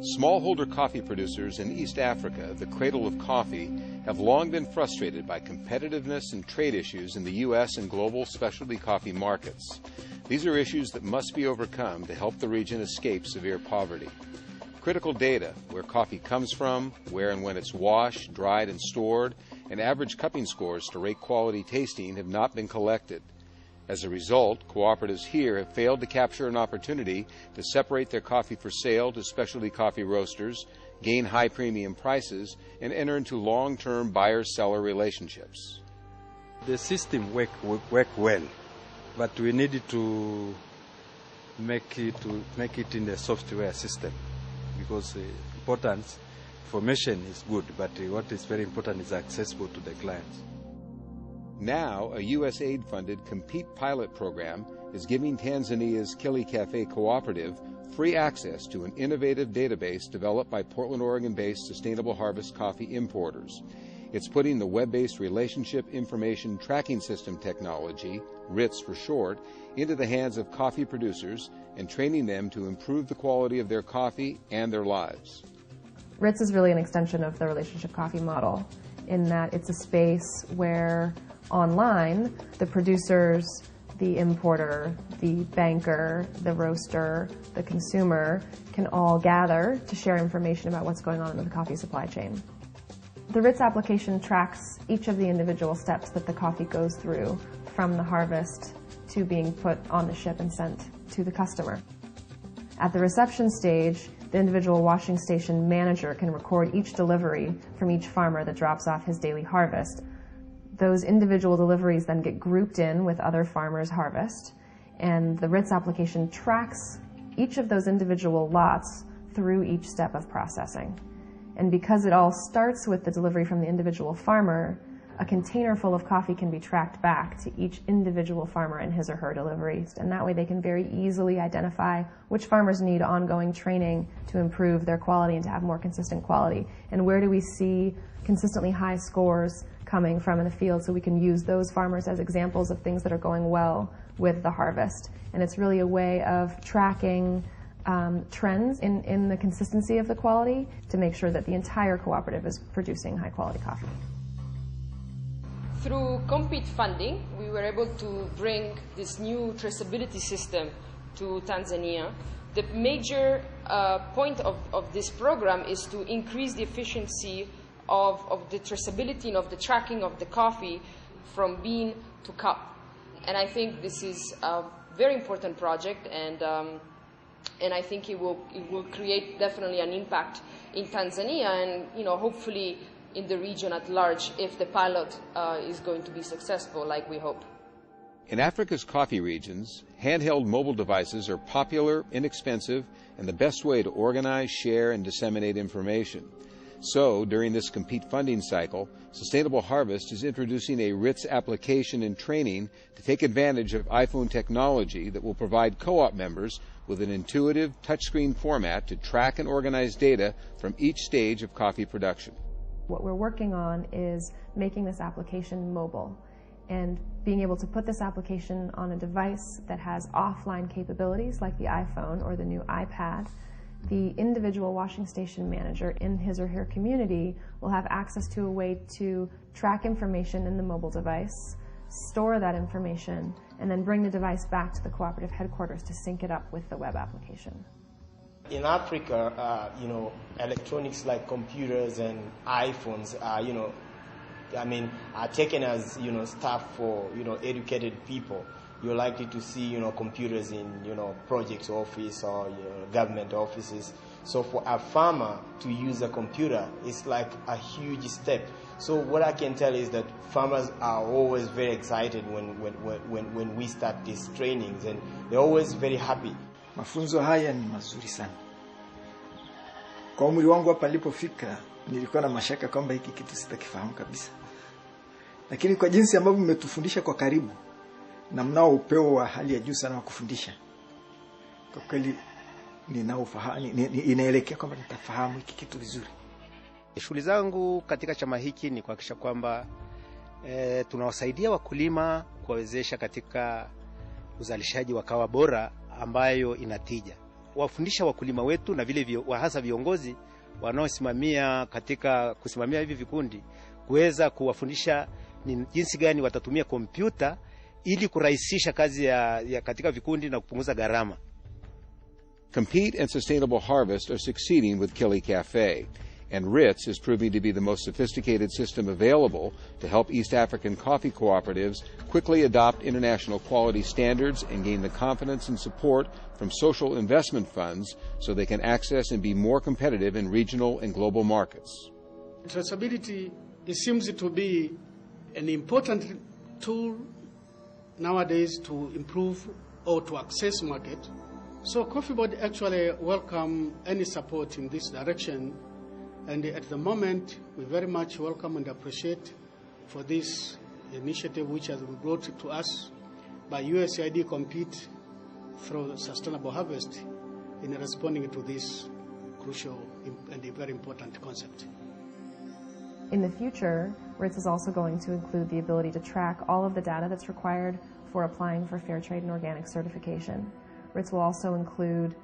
Smallholder coffee producers in East Africa, the cradle of coffee, have long been frustrated by competitiveness and trade issues in the U.S. and global specialty coffee markets. These are issues that must be overcome to help the region escape severe poverty. Critical data, where coffee comes from, where and when it's washed, dried, and stored, and average cupping scores to rate quality tasting have not been collected. As a result, cooperatives here have failed to capture an opportunity to separate their coffee for sale to specialty coffee roasters, gain high premium prices, and enter into long-term buyer-seller relationships. The system work well, but we needed to make it in the software system, because important information is good, but what is very important is accessible to the clients. Now, a USAID-funded Compete pilot program is giving Tanzania's Kili Cafe Cooperative free access to an innovative database developed by Portland, Oregon-based Sustainable Harvest coffee importers. It's putting the web-based Relationship Information Tracking System technology, RITS for short, into the hands of coffee producers and training them to improve the quality of their coffee and their lives. RITS is really an extension of the relationship coffee model, in that it's a space where online the producers, the importer, the banker, the roaster, the consumer can all gather to share information about what's going on in the coffee supply chain. The RITS application tracks each of the individual steps that the coffee goes through, from the harvest to being put on the ship and sent to the customer. At the reception stage, the individual washing station manager can record each delivery from each farmer that drops off his daily harvest. Those individual deliveries then get grouped in with other farmers' harvest, and the RITS application tracks each of those individual lots through each step of processing. And because it all starts with the delivery from the individual farmer, a container full of coffee can be tracked back to each individual farmer in his or her deliveries, and that way they can very easily identify which farmers need ongoing training to improve their quality and to have more consistent quality, and where do we see consistently high scores coming from in the field, so we can use those farmers as examples of things that are going well with the harvest. And it's really a way of tracking trends in the consistency of the quality to make sure that the entire cooperative is producing high quality coffee. Through Compete funding, we were able to bring this new traceability system to Tanzania. The major point of this program is to increase the efficiency of the traceability and of the tracking of the coffee from bean to cup. And I think this is a very important project, and I think it will create definitely an impact in Tanzania, and hopefully in the region at large, if the pilot is going to be successful like we hope. In Africa's coffee regions, handheld mobile devices are popular, inexpensive, and the best way to organize, share, and disseminate information. So, during this Compete funding cycle, Sustainable Harvest is introducing a RITS application and training to take advantage of iPhone technology that will provide co-op members with an intuitive touchscreen format to track and organize data from each stage of coffee production. What we're working on is making this application mobile and being able to put this application on a device that has offline capabilities like the iPhone or the new iPad. The individual washing station manager in his or her community will have access to a way to track information in the mobile device, store that information, and then bring the device back to the cooperative headquarters to sync it up with the web application. In Africa, electronics like computers and iPhones are, are taken as, stuff for, educated people. You're likely to see, computers in, projects office or government offices. So for a farmer to use a computer, it's like a huge step. So what I can tell is that farmers are always very excited when we start these trainings, and they're always very happy. Mafunzo haya ni mazuri sana. Kwa umri wangu hapa nilipofika, nilikuwa na mashaka kwamba hiki kitu sitakifahamu kabisa. Lakini kwa jinsi ambavyo mmetufundisha kwa karibu, na mnao upeo wa hali ya juu sana wa kufundisha, kwa kweli inaelekea kwamba nitafahamu hiki kitu vizuri. Shughuli zangu katika chama hiki ni kuhakikisha kwamba tunawasaidia wakulima kuwawezesha katika uzalishaji wa kahawa bora ambayo inatija. kuwafundisha wakulima wetu na vile hasa viongozi wanaosimamia katika kusimamia hivi vikundi, kuweza kuwafundisha ni jinsi gani watatumia kompyuta ili kurahisisha kazi ya katika vikundi na kupunguza gharama. Compete and Sustainable Harvest are succeeding with Kili Cafe, and RITS is proving to be the most sophisticated system available to help East African coffee cooperatives quickly adopt international quality standards and gain the confidence and support from social investment funds so they can access and be more competitive in regional and global markets. Traceability, it seems to be an important tool nowadays to improve or to access market. So Coffee Board actually welcome any support in this direction, and at the moment we very much welcome and appreciate for this initiative which has been brought to us by USAID Compete through Sustainable Harvest in responding to this crucial and a very important concept. In the future, RITS is also going to include the ability to track all of the data that's required for applying for fair trade and organic certification. RITS will also include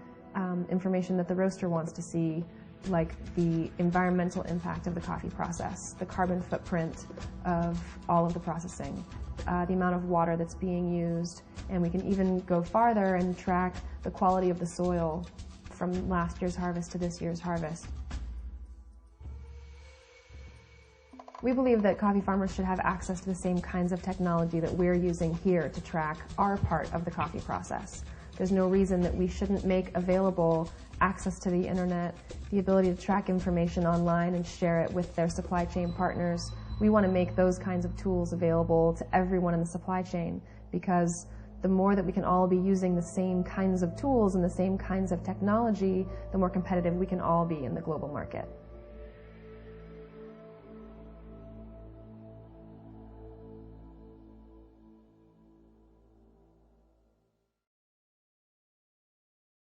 information that the roaster wants to see, like the environmental impact of the coffee process, the carbon footprint of all of the processing, the amount of water that's being used, and we can even go farther and track the quality of the soil from last year's harvest to this year's harvest. We believe that coffee farmers should have access to the same kinds of technology that we're using here to track our part of the coffee process. There's no reason that we shouldn't make available access to the internet, the ability to track information online and share it with their supply chain partners. We want to make those kinds of tools available to everyone in the supply chain, because the more that we can all be using the same kinds of tools and the same kinds of technology, the more competitive we can all be in the global market.